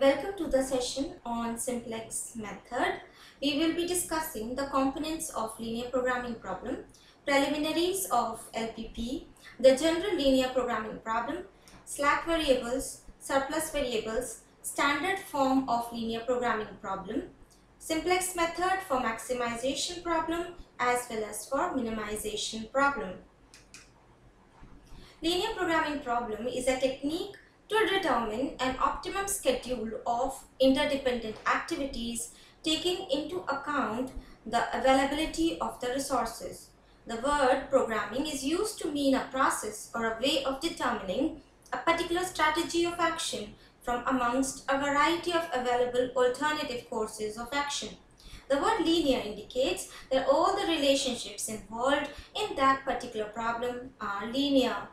Welcome to the session on simplex method. We will be discussing the components of linear programming problem, preliminaries of LPP, the general linear programming problem, slack variables, surplus variables, standard form of linear programming problem, simplex method for maximization problem as well as for minimization problem. Linear programming problem is a technique to determine an optimum schedule of interdependent activities taking into account the availability of the resources. The word programming is used to mean a process or a way of determining a particular strategy of action from amongst a variety of available alternative courses of action. The word linear indicates that all the relationships involved in that particular problem are linear.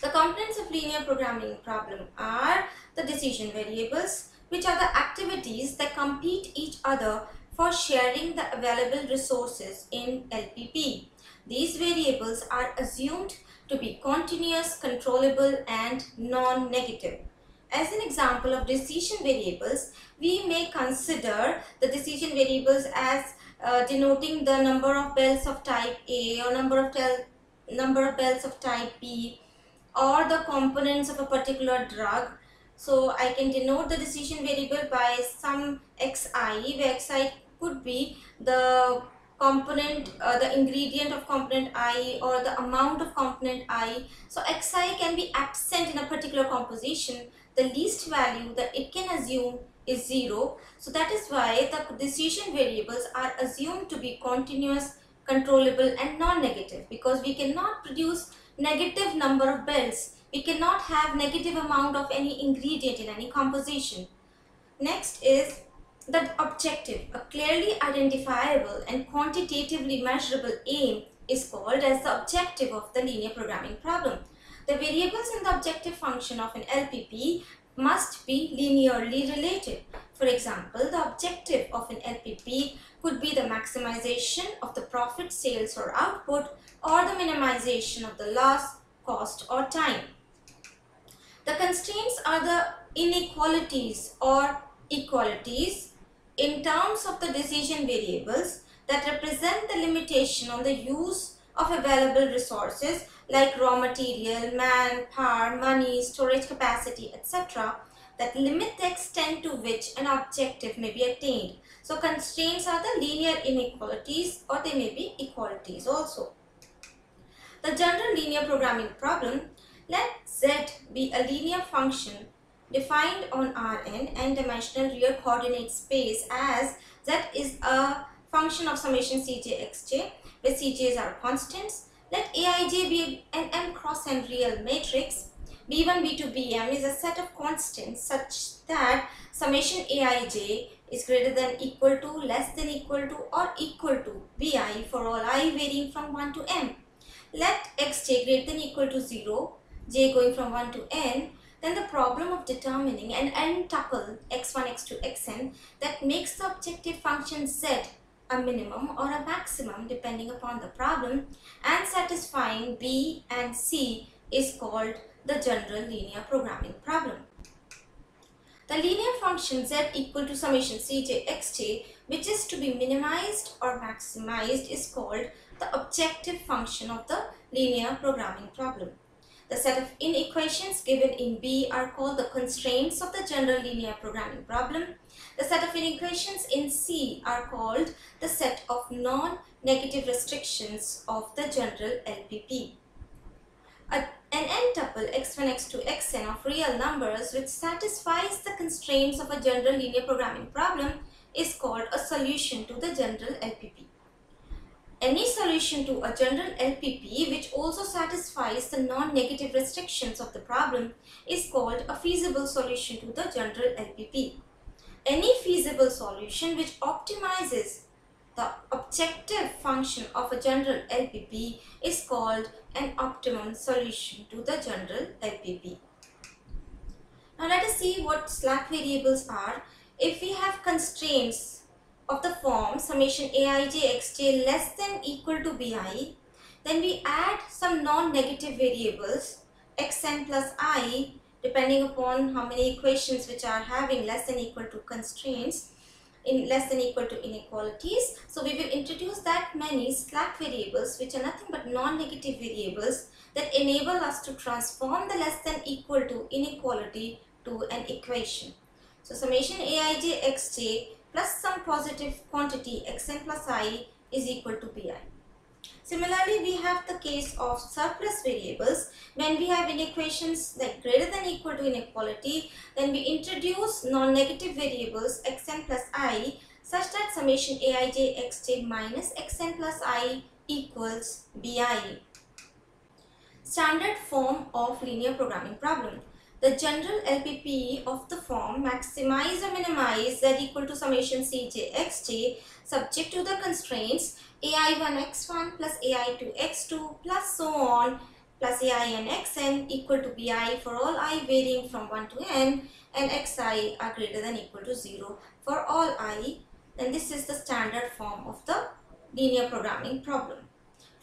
The components of linear programming problem are the decision variables, which are the activities that compete each other for sharing the available resources in LPP. These variables are assumed to be continuous, controllable and non-negative. As an example of decision variables, we may consider the decision variables as denoting the number of bells of type A or number of bells of type B, or the components of a particular drug. So I can denote the decision variable by some xi, where xi could be the component, the ingredient of component I or the amount of component I. So xi can be absent in a particular composition. The least value that it can assume is 0. So that is why the decision variables are assumed to be continuous, controllable and non-negative, because we cannot produce negative number of bells. We cannot have negative amount of any ingredient in any composition. Next is the objective. A clearly identifiable and quantitatively measurable aim is called as the objective of the linear programming problem. The variables in the objective function of an LPP must be linearly related. For example, the objective of an LPP could be the maximization of the profit, sales or output, or the minimization of the loss, cost or time. The constraints are the inequalities or equalities in terms of the decision variables that represent the limitation on the use of available resources like raw material, man, power, money, storage capacity, etc. that limit the extent to which an objective may be attained. So constraints are the linear inequalities, or they may be equalities also. The general linear programming problem, let Z be a linear function defined on Rn n-dimensional real coordinate space, as Z is a function of summation Cj xj, where Cj's are constants. Let Aij be an m cross n real matrix. B1, B2, Bm is a set of constants such that summation Aij is greater than equal to, less than equal to or equal to Bi for all I varying from 1 to m. Let xj greater than equal to 0, j going from 1 to n, then the problem of determining an n tuple x1, x2, xn that makes the objective function z a minimum or a maximum depending upon the problem and satisfying b and c is called the general linear programming problem. The linear function z equal to summation Cj xj, which is to be minimized or maximized, is called the objective function of the linear programming problem. The set of inequations given in B are called the constraints of the general linear programming problem. The set of inequations in C are called the set of non-negative restrictions of the general LPP. An n-tuple x1, x2, xn of real numbers which satisfies the constraints of a general linear programming problem is called a solution to the general LPP. Any solution to a general LPP which also satisfies the non-negative restrictions of the problem is called a feasible solution to the general LPP. Any feasible solution which optimizes the objective function of a general LPP is called an optimum solution to the general LPP. Now let us see what slack variables are. If we have constraints of the form summation Aij xj less than equal to Bi, then we add some non-negative variables xn plus I depending upon how many equations which are having less than equal to constraints in less than equal to inequalities. So we will introduce that many slack variables which are nothing but non-negative variables that enable us to transform the less than equal to inequality to an equation. So summation aij xj plus some positive quantity xn plus I is equal to bi. Similarly, we have the case of surplus variables. When we have inequations like greater than equal to inequality, then we introduce non-negative variables xn plus I such that summation aij xj minus xn plus I equals bi. Standard form of linear programming problem. The general LPP of the form maximize or minimize z equal to summation cj xj subject to the constraints ai1 x1 plus ai2 x2 plus so on plus ai n xn equal to bi for all I varying from 1 to n and xi are greater than equal to 0 for all I. Then this is the standard form of the linear programming problem.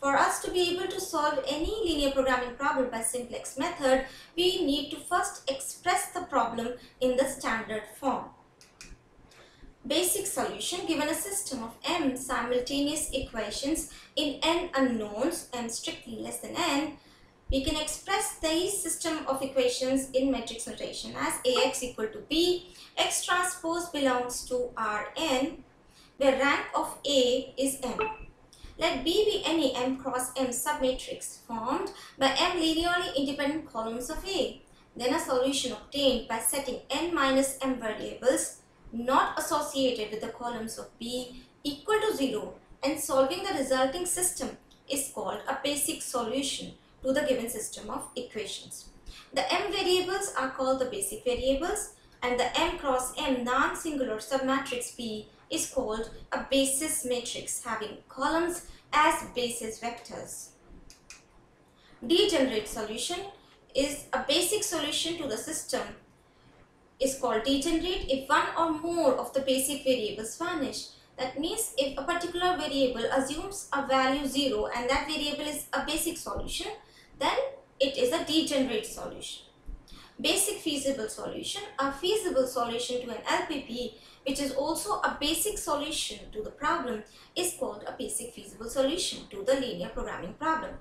For us to be able to solve any linear programming problem by simplex method, we need to first express the problem in the standard form. Basic solution: given a system of m simultaneous equations in n unknowns, m strictly less than n, we can express the system of equations in matrix notation as Ax equal to B, x transpose belongs to Rn, where rank of A is m. Let B be any m cross m submatrix formed by m linearly independent columns of A. Then a solution obtained by setting n minus m variables not associated with the columns of B equal to 0 and solving the resulting system is called a basic solution to the given system of equations. The m variables are called the basic variables and the m cross m non-singular submatrix B is called a basis matrix having columns as basis vectors. Degenerate solution is a basic solution to the system is called degenerate if one or more of the basic variables vanish. That means if a particular variable assumes a value 0 and that variable is a basic solution, then it is a degenerate solution. Basic feasible solution, a feasible solution to an LPP which is also a basic solution to the problem is called a basic feasible solution to the linear programming problem.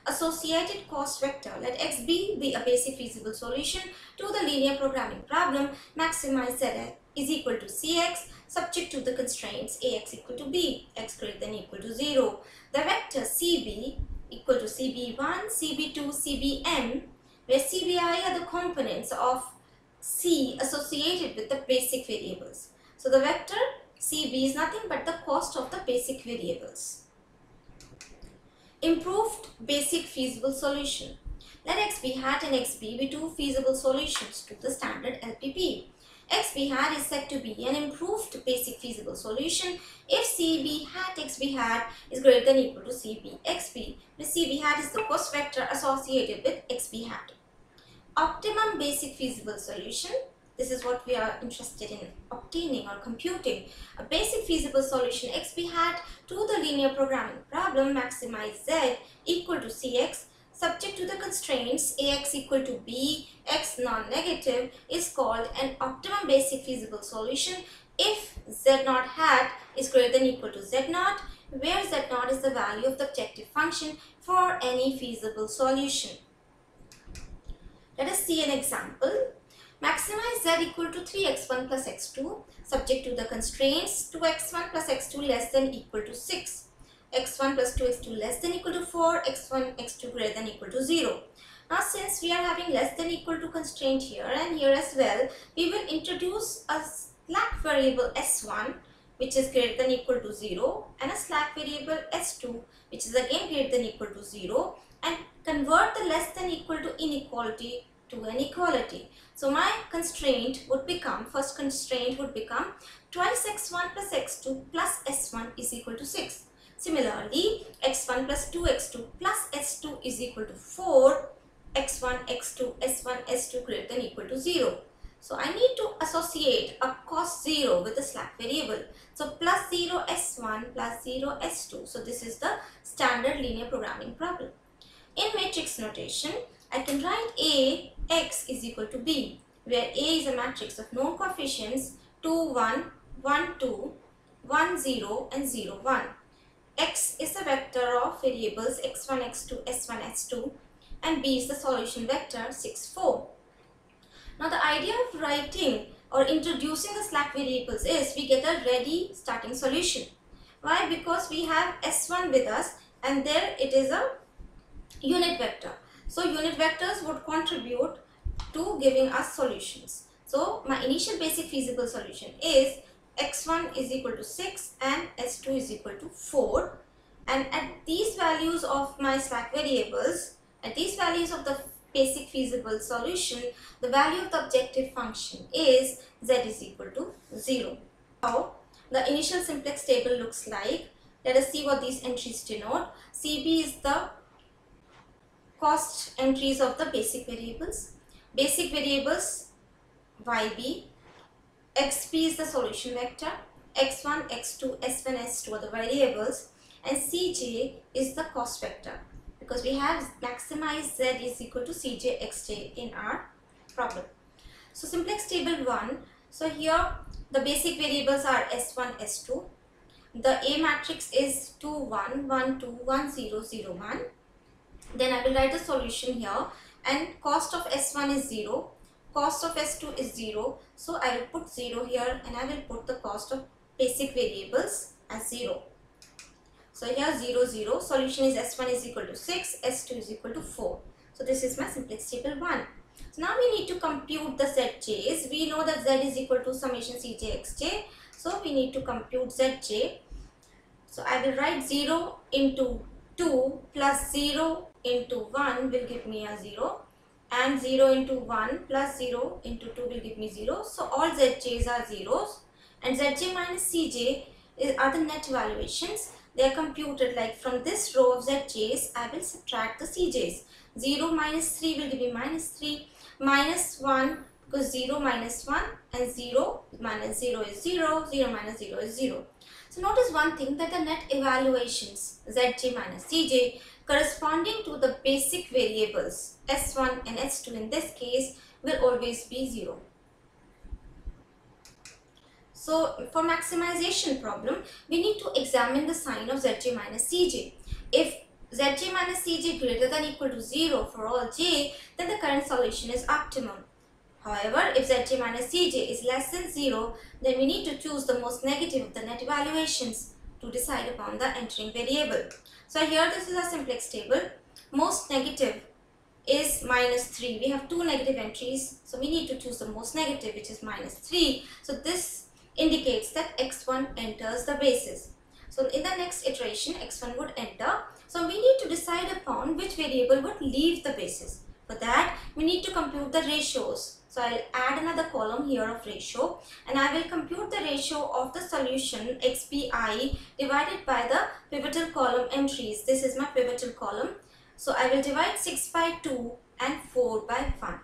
Associated cost vector, let xb be a basic feasible solution to the linear programming problem, maximize z is equal to cx subject to the constraints ax equal to b, x greater than equal to 0. The vector cb equal to cb1, cb2, cbn, where cbi are the components of c associated with the basic variables. So the vector cb is nothing but the cost of the basic variables. Improved basic feasible solution. Let xb hat and xb be two feasible solutions to the standard LPP. xb hat is said to be an improved basic feasible solution if cb hat xb hat is greater than equal to cb xb, where cb hat is the cost vector associated with xb hat. Optimum basic feasible solution. This is what we are interested in obtaining or computing. A basic feasible solution xb hat to the linear programming problem maximize z equal to cx subject to the constraints ax equal to b, x non-negative is called an optimum basic feasible solution if z0 hat is greater than equal to z0, where z0 is the value of the objective function for any feasible solution. Let us see an example. Maximize z equal to 3x1 plus x2 subject to the constraints 2x1 plus x2 less than equal to 6, x1 plus 2x2 less than equal to 4, x1, x2 greater than equal to 0. Now since we are having less than equal to constraint here and here as well, we will introduce a slack variable s1 which is greater than equal to 0 and a slack variable s2 which is again greater than equal to 0 and convert the less than equal to inequality to an equality. So my constraint would become, first constraint would become twice x1 plus x2 plus s1 is equal to 6. Similarly, x1 plus 2x2 plus s2 is equal to 4, x1, x2, s1, s2 greater than equal to 0. So I need to associate a cost 0 with the slack variable. So plus 0 s1 plus 0 s2. So this is the standard linear programming problem. In matrix notation, I can write A x is equal to B, where A is a matrix of known coefficients 2, 1, 1, 2, 1, 0 and 0, 1. X is the vector of variables x1, x2, s1, s2 and B is the solution vector 6, 4. Now the idea of writing or introducing the slack variables is we get a ready starting solution. Why? Because we have s1 with us and there it is a unit vector. So unit vectors would contribute to giving us solutions. So my initial basic feasible solution is x1 is equal to 6 and s2 is equal to 4, and at these values of my slack variables, at these values of the basic feasible solution, the value of the objective function is z is equal to 0. Now the initial simplex table looks like. Let us see what these entries denote. CB is the cost entries of the basic variables. Basic variables YB, XP is the solution vector, X1, X2, S1, S2 are the variables, and CJ is the cost vector because we have maximized Z is equal to CJ XJ in our problem. So simplex table 1, so here the basic variables are S1, S2. The A matrix is 2, 1, 1, 2, 1, 0, 0, 1. Then I will write the solution here, and cost of S1 is 0, cost of S2 is 0, so I will put 0 here and I will put the cost of basic variables as 0. So here 0, 0, solution is S1 is equal to 6, S2 is equal to 4. So this is my simplex table 1. So now we need to compute the ZJs. We know that Z is equal to summation Cj Xj, so we need to compute Zj. So I will write 0 into 2 plus 0 into 1 will give me a 0, and 0 into 1 plus 0 into 2 will give me 0. So all Zj's are zeros, and Zj minus Cj are the net valuations. They are computed like from this row of Zj's I will subtract the Cj's. 0 minus 3 will give me minus 3, minus 1 because 0 minus 1, and 0 minus 0 is 0, 0 minus 0 is 0. So notice one thing, that the net evaluations Zj minus Cj corresponding to the basic variables S1 and S2 in this case will always be 0. So for maximization problem, we need to examine the sign of Zj minus Cj. If Zj minus Cj greater than equal to 0 for all j, then the current solution is optimum. However, if Zj minus Cj is less than 0, then we need to choose the most negative of the net evaluations to decide upon the entering variable. So here this is a simplex table. Most negative is minus 3. We have two negative entries, so we need to choose the most negative, which is minus 3. So this indicates that x1 enters the basis. So in the next iteration, x1 would enter. So we need to decide upon which variable would leave the basis. For that, we need to compute the ratios. So I'll add another column here of ratio, and I will compute the ratio of the solution xpi divided by the pivotal column entries. This is my pivotal column. So I will divide 6 by 2 and 4 by 1.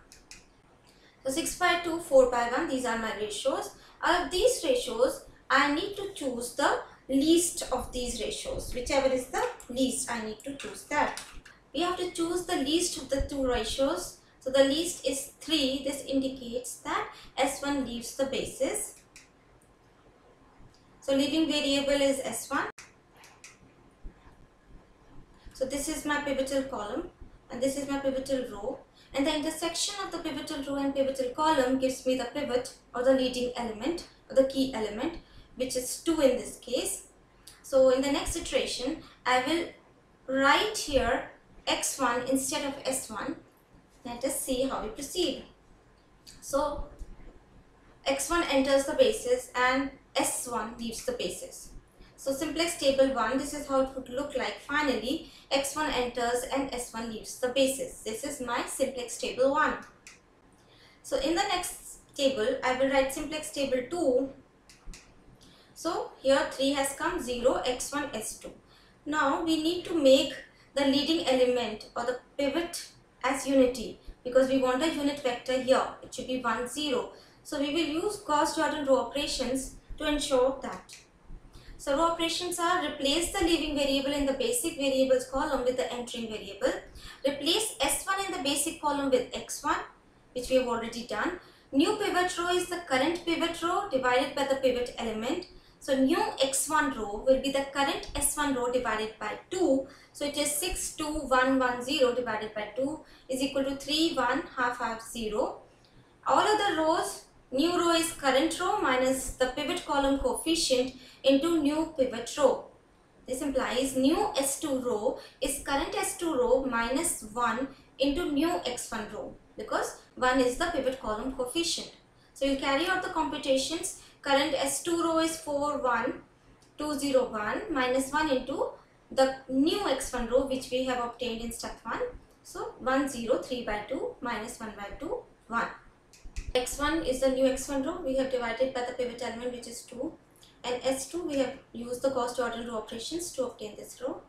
So 6 by 2, 4 by 1, these are my ratios. Out of these ratios, I need to choose the least of these ratios. Whichever is the least, I need to choose that. We have to choose the least of the two ratios. So the least is 3. This indicates that S1 leaves the basis. So leaving variable is S1. So this is my pivotal column and this is my pivotal row. And the intersection of the pivotal row and pivotal column gives me the pivot or the leading element or the key element, which is 2 in this case. So in the next iteration, I will write here x1 instead of s1. Let us see how we proceed. So x1 enters the basis and s1 leaves the basis. So simplex table 1, this is how it would look like finally. x1 enters and s1 leaves the basis. This is my simplex table 1. So in the next table, I will write simplex table 2. So here 3 has come, 0, x1, s2. Now we need to make the leading element or the pivot as unity because we want a unit vector here. It should be 1, 0. So we will use Gauss-Jordan row operations to ensure that. So row operations are replace the leaving variable in the basic variables column with the entering variable. Replace S1 in the basic column column with x1, which we have already done. New pivot row is the current pivot row divided by the pivot element. So new x1 row will be the current s1 row divided by 2. So it is 62110 divided by 2 is equal to 31550. All other rows, new row is current row minus the pivot column coefficient into new pivot row. This implies new S2 row is current S2 row minus 1 into new x1 row, because 1 is the pivot column coefficient. So you carry out the computations. Current S2 row is 41201 minus 1 into the new x1 row which we have obtained in step 1. So 103 by 2 minus 1 by 2, 1. x1 is the new x1 row. We have divided by the pivot element, which is 2. And S2 we have used the Gauss-Jordan row operations to obtain this row.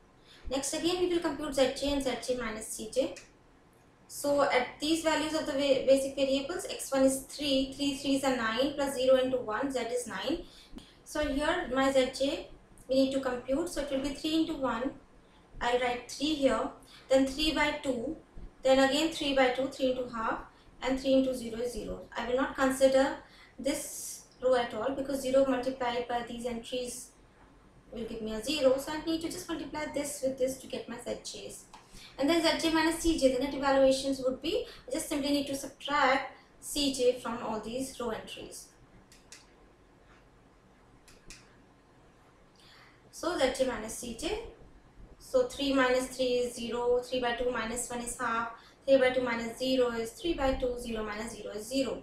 Next again we will compute Zj and Zj minus Cj. So at these values of the basic variables, x1 is 3, 3 3s are 9 plus 0 into 1, z is 9. So here my Zj we need to compute, so it will be 3 into 1, I write 3 here, then 3 by 2, then again 3 by 2, 3 into half, and 3 into 0 is 0. I will not consider this row at all because 0 multiplied by these entries will give me a 0. So I need to just multiply this with this to get my Zj's. And then Zj minus Cj, the net evaluations would be, I just simply need to subtract Cj from all these row entries. So Zj minus Cj, so 3 minus 3 is 0, 3 by 2 minus 1 is half, 3 by 2 minus 0 is 3 by 2, 0 minus 0 is 0.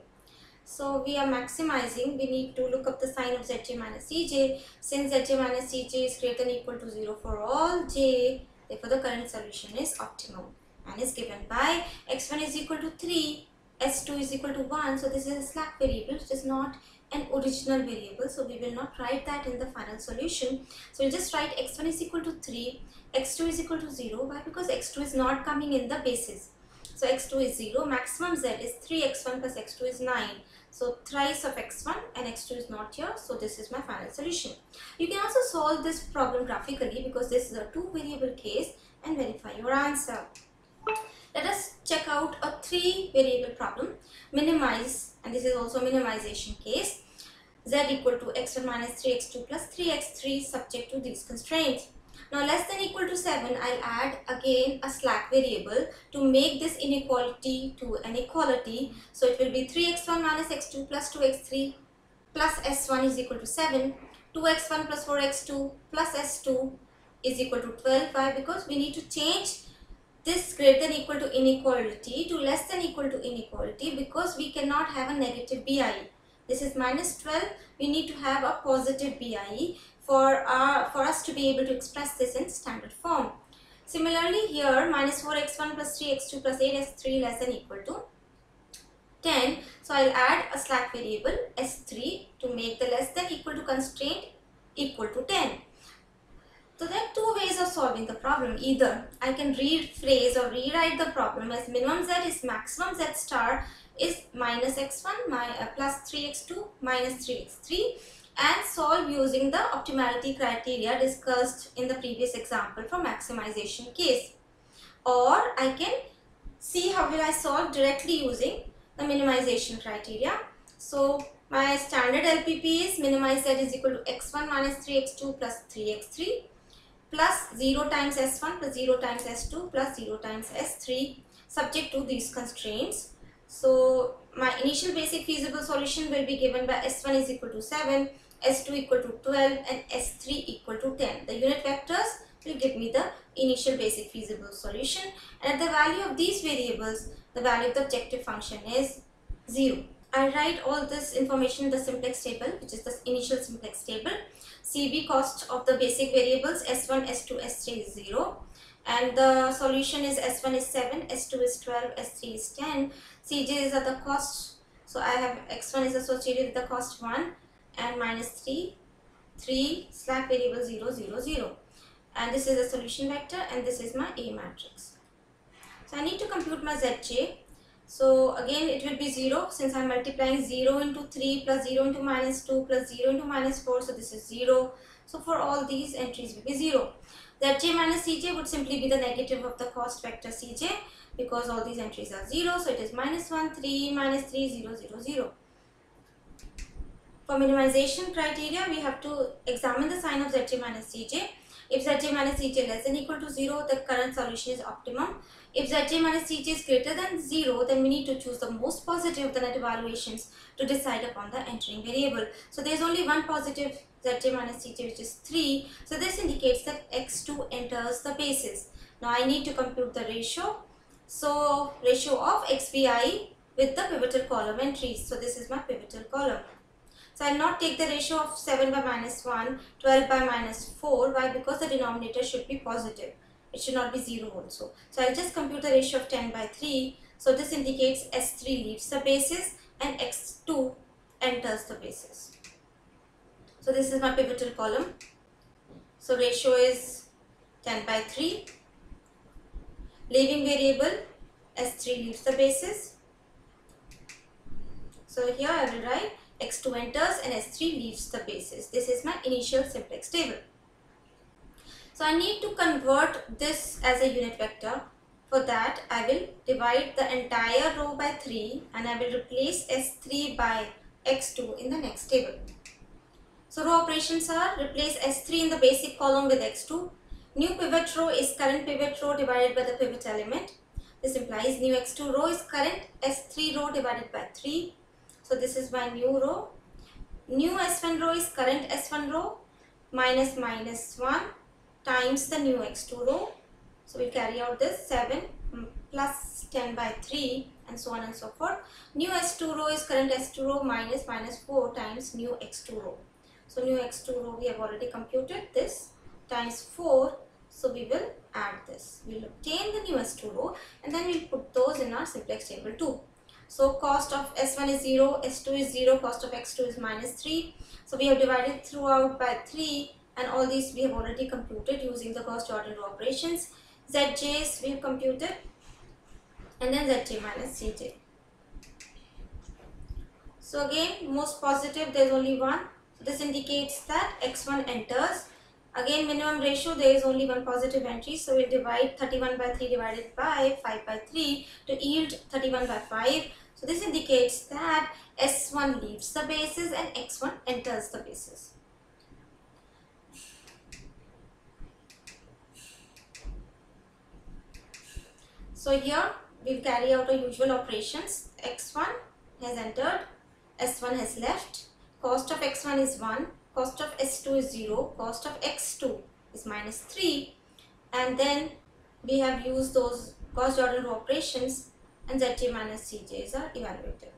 So we are maximizing, we need to look up the sign of Zj minus Cj. Since Zj minus Cj is greater than or equal to 0 for all j, therefore the current solution is optimum and is given by x1 is equal to 3, s2 is equal to 1. So this is a slack variable, which is not an original variable. So we will not write that in the final solution. So we'll just write x1 is equal to 3, x2 is equal to 0. Why? Because x2 is not coming in the basis. So x2 is 0, maximum z is 3x1 plus x2 is 9. So thrice of x1 and x2 is not here. So this is my final solution. You can also solve this problem graphically because this is a 2 variable case and verify your answer. Let us check out a 3 variable problem. Minimize, and this is also minimization case. Z equal to x1 minus 3x2 plus 3x3 subject to these constraints. Now less than or equal to 7, I'll add again a slack variable to make this inequality to an equality. So it will be 3x1 minus x2 plus 2x3 plus s1 is equal to 7. 2x1 plus 4x2 plus s2 is equal to 12. Why? Because we need to change this greater than or equal to inequality to less than or equal to inequality, because we cannot have a negative BIE. This is minus 12. We need to have a positive BIE for us to be able to express this in standard form. Similarly here, minus 4x1 plus 3x2 plus 8s3 less than or equal to 10. So I'll add a slack variable s3 to make the less than or equal to constraint equal to 10. So there are 2 ways of solving the problem. Either I can rephrase or rewrite the problem as minimum z is maximum z star is minus x1 plus 3x2 minus 3x3, and solve using the optimality criteria discussed in the previous example for maximization case. Or I can see how will I solve directly using the minimization criteria. So my standard LPP is minimize z is equal to x1 minus 3x2 plus 3x3 plus 0 times s1 plus 0 times s2 plus 0 times s3 subject to these constraints. So my initial basic feasible solution will be given by s1 is equal to 7, s2 equal to 12 and s3 equal to 10. The unit vectors will give me the initial basic feasible solution, and at the value of these variables, the value of the objective function is 0. I write all this information in the simplex table, which is the initial simplex table. CB cost of the basic variables s1, s2, s3 is 0, and the solution is s1 is 7, s2 is 12, s3 is 10. Cj is at the cost, so I have x1 is associated with the cost 1 and minus 3, 3 slack variable 0, 0, 0, and this is a solution vector and this is my A matrix. So I need to compute my Zj. So again it will be 0 since I am multiplying 0 into 3 plus 0 into minus 2 plus 0 into minus 4, so this is 0. So for all these entries will be 0. Zj minus Cj would simply be the negative of the cost vector Cj. because all these entries are 0. So it is minus 1, 3, minus 3, 0, 0, 0. For minimization criteria, we have to examine the sign of Zj minus Cj. If Zj minus Cj less than equal to 0, the current solution is optimum. If Zj minus Cj is greater than 0, then we need to choose the most positive of the net evaluations to decide upon the entering variable. So there is only one positive Zj minus Cj, which is 3. So this indicates that x2 enters the basis. Now I need to compute the ratio. So ratio of xbi with the pivotal column entries. So this is my pivotal column. So I will not take the ratio of 7 by minus 1, 12 by minus 4. Why? Because the denominator should be positive. It should not be 0 also. So I will just compute the ratio of 10 by 3. So this indicates S3 leaves the basis and X2 enters the basis. So this is my pivotal column. So ratio is 10 by 3. Leaving variable S3 leaves the basis. So here I will write x2 enters and s3 leaves the basis. This is my initial simplex table. So I need to convert this as a unit vector. For that, I will divide the entire row by 3 and I will replace s3 by x2 in the next table. So row operations are: replace s3 in the basic column with x2. New pivot row is current pivot row divided by the pivot element. This implies new x2 row is current s3 row divided by 3. So this is my new row. New S1 row is current S1 row minus 1 times the new x2 row. So we carry out this 7 plus 10 by 3 and so on and so forth. New S2 row is current S2 row minus 4 times new x2 row. So new x2 row we have already computed this times 4. So we will add this. We will obtain the new S2 row and then we will put those in our simplex table too. So cost of S1 is 0, S2 is 0, cost of X2 is minus 3. So we have divided throughout by 3 and all these we have already computed using the Gauss-Jordan row operations. Zj's we have computed and then Zj minus Cj. So again, most positive, there is only one. So this indicates that X1 enters. Again, minimum ratio, there is only one positive entry. So we will divide 31 by 3 divided by 5 by 3 to yield 31 by 5. So this indicates that S1 leaves the basis and X1 enters the basis. So here we will carry out our usual operations. X1 has entered, S1 has left, cost of X1 is 1, cost of S2 is 0, cost of X2 is minus 3, and then we have used those Gauss-Jordan row operations and Zj minus Cj's are evaluated.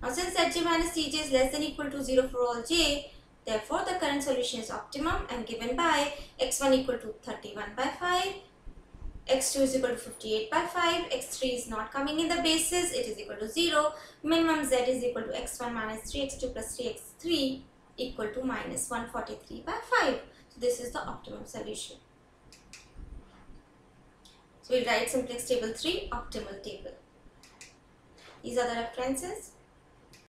Now since Zj minus Cj is less than or equal to 0 for all j, therefore the current solution is optimum and given by X1 equal to 31 by 5, X2 is equal to 58 by 5, X3 is not coming in the basis, it is equal to 0, minimum Z is equal to X1 minus 3X2 plus 3X3 equal to minus 143 by 5. So this is the optimum solution. So we'll write simplex table 3, optimal table. These are the references.